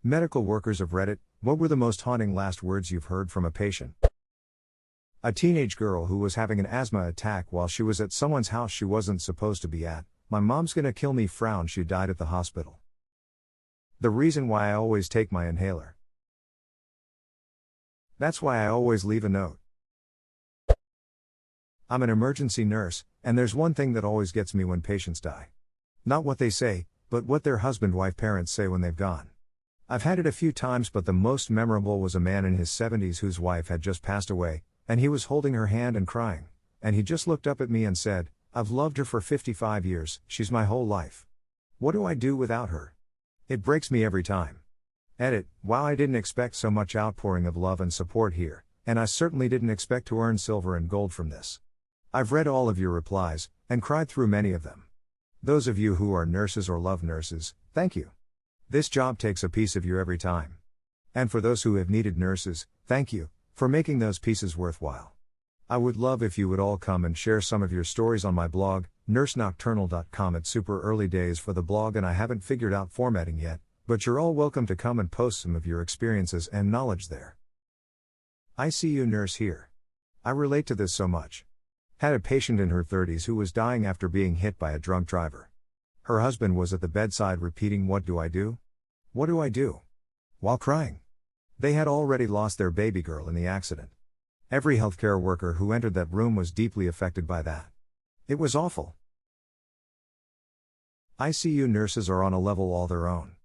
Medical workers of Reddit, what were the most haunting last words you've heard from a patient? A teenage girl who was having an asthma attack while she was at someone's house she wasn't supposed to be at. My mom's gonna kill me. Frown. She died at the hospital. The reason why I always take my inhaler. That's why I always leave a note. I'm an emergency nurse, and there's one thing that always gets me when patients die. Not what they say, but what their husband, wife, parents say when they've gone. I've had it a few times, but the most memorable was a man in his 70s whose wife had just passed away, and he was holding her hand and crying, and he just looked up at me and said, "I've loved her for 55 years, she's my whole life. What do I do without her?" It breaks me every time. Edit, wow, I didn't expect so much outpouring of love and support here, and I certainly didn't expect to earn silver and gold from this. I've read all of your replies, and cried through many of them. Those of you who are nurses or love nurses, thank you. This job takes a piece of you every time. And for those who have needed nurses, thank you, for making those pieces worthwhile. I would love if you would all come and share some of your stories on my blog, nursenocturnal.com. It's super early days for the blog and I haven't figured out formatting yet, but you're all welcome to come and post some of your experiences and knowledge there. ICU nurse here. I relate to this so much. Had a patient in her 30s who was dying after being hit by a drunk driver. Her husband was at the bedside repeating, "What do I do? What do I do?" while crying. They had already lost their baby girl in the accident. Every healthcare worker who entered that room was deeply affected by that. It was awful. ICU nurses are on a level all their own.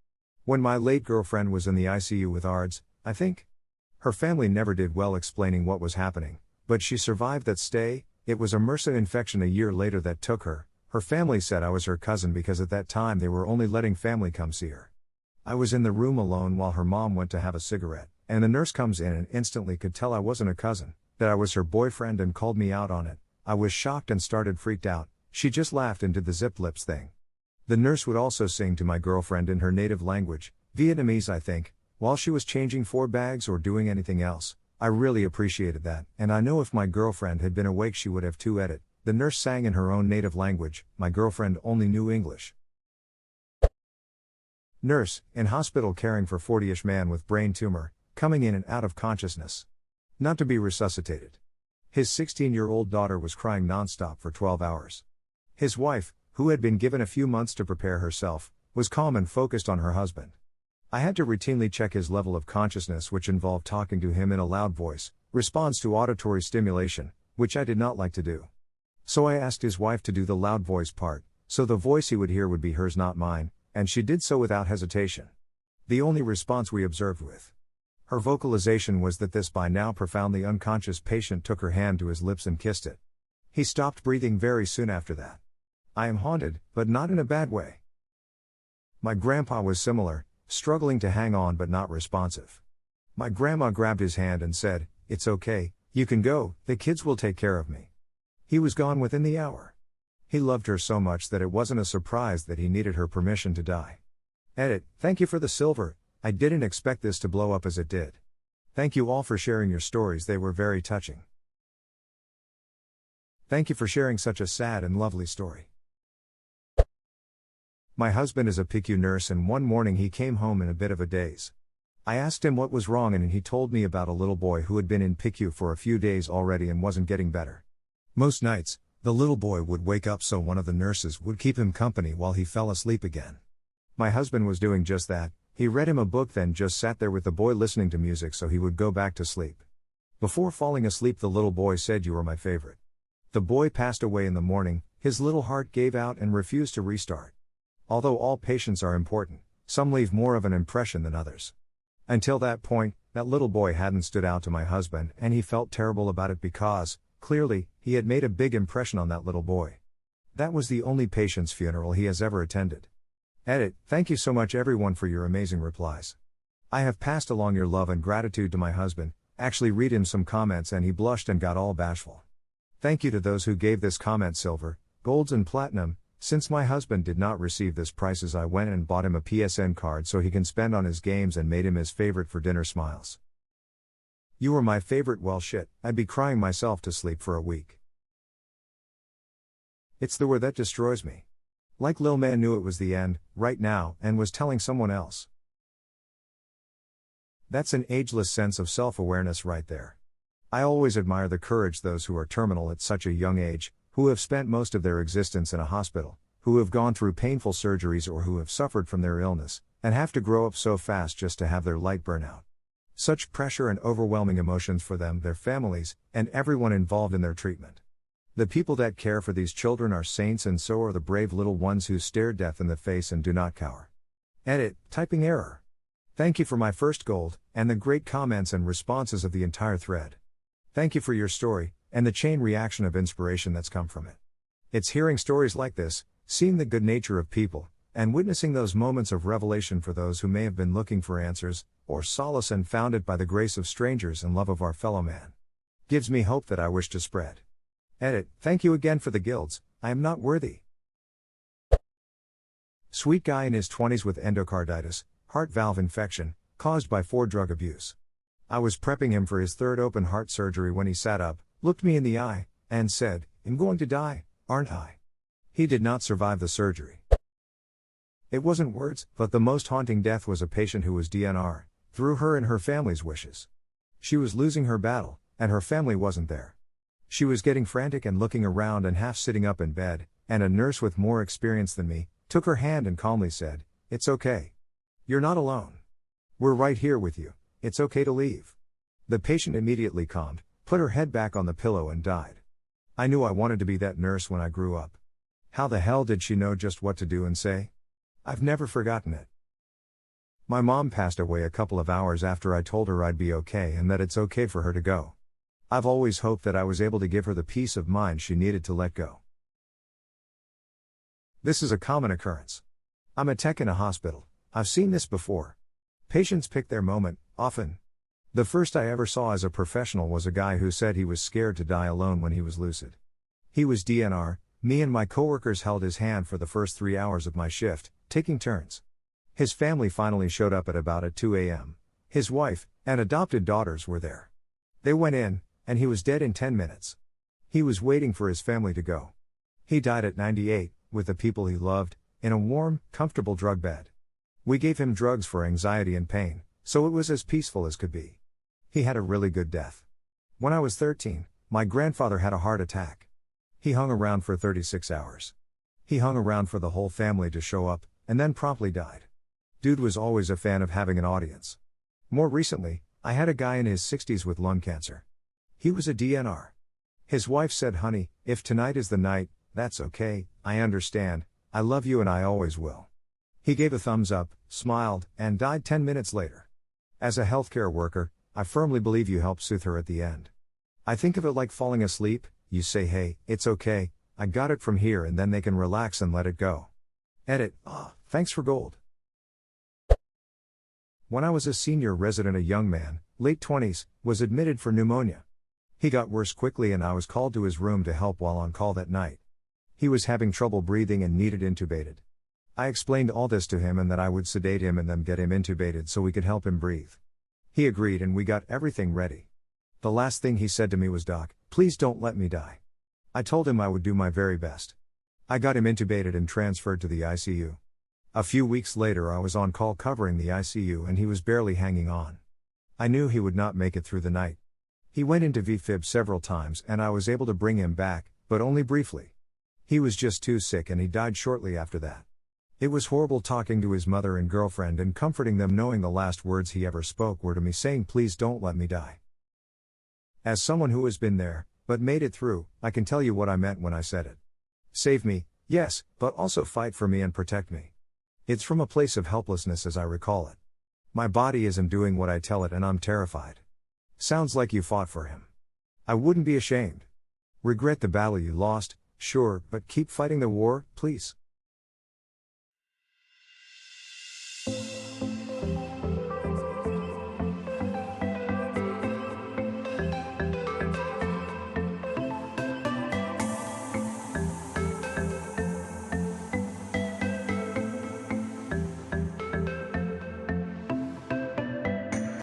When my late girlfriend was in the ICU with ARDS, I think. Her family never did well explaining what was happening, but she survived that stay. It was a MRSA infection a year later that took her. Her family said I was her cousin because at that time they were only letting family come see her. I was in the room alone while her mom went to have a cigarette, and the nurse comes in and instantly could tell I wasn't a cousin, that I was her boyfriend and called me out on it. I was shocked and started freaked out. She just laughed and did the zip lips thing. The nurse would also sing to my girlfriend in her native language, Vietnamese I think, while she was changing 4 bags or doing anything else. I really appreciated that, and I know if my girlfriend had been awake she would have too. Edit. The nurse sang in her own native language, my girlfriend only knew English. Nurse, in hospital caring for 40-ish man with brain tumor, coming in and out of consciousness. Not to be resuscitated. His 16-year-old daughter was crying nonstop for 12 hours. His wife, who had been given a few months to prepare herself, was calm and focused on her husband. I had to routinely check his level of consciousness, which involved talking to him in a loud voice, responds to auditory stimulation, which I did not like to do. So I asked his wife to do the loud voice part, so the voice he would hear would be hers, not mine, and she did so without hesitation. The only response we observed with her vocalization was that this by now profoundly unconscious patient took her hand to his lips and kissed it. He stopped breathing very soon after that. I am haunted, but not in a bad way. My grandpa was similar, struggling to hang on but not responsive. My grandma grabbed his hand and said, "It's okay, you can go, the kids will take care of me." He was gone within the hour. He loved her so much that it wasn't a surprise that he needed her permission to die. Edit, thank you for the silver, I didn't expect this to blow up as it did. Thank you all for sharing your stories, they were very touching. Thank you for sharing such a sad and lovely story. My husband is a PICU nurse and one morning he came home in a bit of a daze. I asked him what was wrong and he told me about a little boy who had been in PICU for a few days already and wasn't getting better. Most nights, the little boy would wake up so one of the nurses would keep him company while he fell asleep again. My husband was doing just that. He read him a book then just sat there with the boy listening to music so he would go back to sleep. Before falling asleep the little boy said, "You are my favorite." The boy passed away in the morning, his little heart gave out and refused to restart. Although all patients are important, some leave more of an impression than others. Until that point, that little boy hadn't stood out to my husband and he felt terrible about it because, clearly, he had made a big impression on that little boy. That was the only patient's funeral he has ever attended. Edit, thank you so much everyone for your amazing replies. I have passed along your love and gratitude to my husband, actually read him some comments and he blushed and got all bashful. Thank you to those who gave this comment silver, golds and platinum. Since my husband did not receive this prizes I went and bought him a PSN card so he can spend on his games and made him his favorite for dinner. Smiles. You were my favorite. Well shit, I'd be crying myself to sleep for a week. It's the word that destroys me. Like Lil Man knew it was the end, right now, and was telling someone else. That's an ageless sense of self-awareness right there. I always admire the courage those who are terminal at such a young age, who have spent most of their existence in a hospital, who have gone through painful surgeries or who have suffered from their illness, and have to grow up so fast just to have their light burn out. Such pressure and overwhelming emotions for them, their families, and everyone involved in their treatment. The people that care for these children are saints, and so are the brave little ones who stare death in the face and do not cower. Edit, typing error. Thank you for my first gold, and the great comments and responses of the entire thread. Thank you for your story, and the chain reaction of inspiration that's come from it. It's hearing stories like this, seeing the good nature of people, and witnessing those moments of revelation for those who may have been looking for answers, or solace and found it by the grace of strangers and love of our fellow man. Gives me hope that I wish to spread. Edit, thank you again for the guilds, I am not worthy. Sweet guy in his 20s with endocarditis, heart valve infection, caused by 4 drug abuse. I was prepping him for his 3rd open heart surgery when he sat up, looked me in the eye, and said, "I'm going to die, aren't I?" He did not survive the surgery. It wasn't words, but the most haunting death was a patient who was DNR, through her and her family's wishes. She was losing her battle, and her family wasn't there. She was getting frantic and looking around and half sitting up in bed, and a nurse with more experience than me took her hand and calmly said, "It's okay. You're not alone. We're right here with you, it's okay to leave." The patient immediately calmed, put her head back on the pillow and died. I knew I wanted to be that nurse when I grew up. How the hell did she know just what to do and say? I've never forgotten it. My mom passed away a couple of hours after I told her I'd be okay and that it's okay for her to go. I've always hoped that I was able to give her the peace of mind she needed to let go. This is a common occurrence. I'm a tech in a hospital. I've seen this before. Patients pick their moment, often. The first I ever saw as a professional was a guy who said he was scared to die alone when he was lucid. He was DNR, me and my coworkers held his hand for the first 3 hours of my shift, taking turns. His family finally showed up at about 2 a.m. His wife and adopted daughters were there. They went in, and he was dead in 10 minutes. He was waiting for his family to go. He died at 98, with the people he loved, in a warm, comfortable drug bed. We gave him drugs for anxiety and pain, so it was as peaceful as could be. He had a really good death. When I was 13, my grandfather had a heart attack. He hung around for 36 hours. He hung around for the whole family to show up, and then promptly died. Dude was always a fan of having an audience. More recently, I had a guy in his 60s with lung cancer. He was a DNR. His wife said, "Honey, if tonight is the night, that's okay, I understand, I love you and I always will." He gave a thumbs up, smiled, and died 10 minutes later. As a healthcare worker, I firmly believe you help soothe her at the end. I think of it like falling asleep, you say, "Hey, it's okay, I got it from here," and then they can relax and let it go. Edit, thanks for gold. When I was a senior resident, a young man, late 20s, was admitted for pneumonia. He got worse quickly and I was called to his room to help while on call that night. He was having trouble breathing and needed intubated. I explained all this to him and that I would sedate him and then get him intubated so we could help him breathe. He agreed and we got everything ready. The last thing he said to me was, "Doc, please don't let me die." I told him I would do my very best. I got him intubated and transferred to the ICU. A few weeks later I was on call covering the ICU and he was barely hanging on. I knew he would not make it through the night. He went into VFib several times and I was able to bring him back, but only briefly. He was just too sick and he died shortly after that. It was horrible talking to his mother and girlfriend and comforting them knowing the last words he ever spoke were to me saying, "Please don't let me die." As someone who has been there, but made it through, I can tell you what I meant when I said it. Save me, yes, but also fight for me and protect me. It's from a place of helplessness as I recall it. My body isn't doing what I tell it and I'm terrified. Sounds like you fought for him. I wouldn't be ashamed. Regret the battle you lost, sure, but keep fighting the war, please.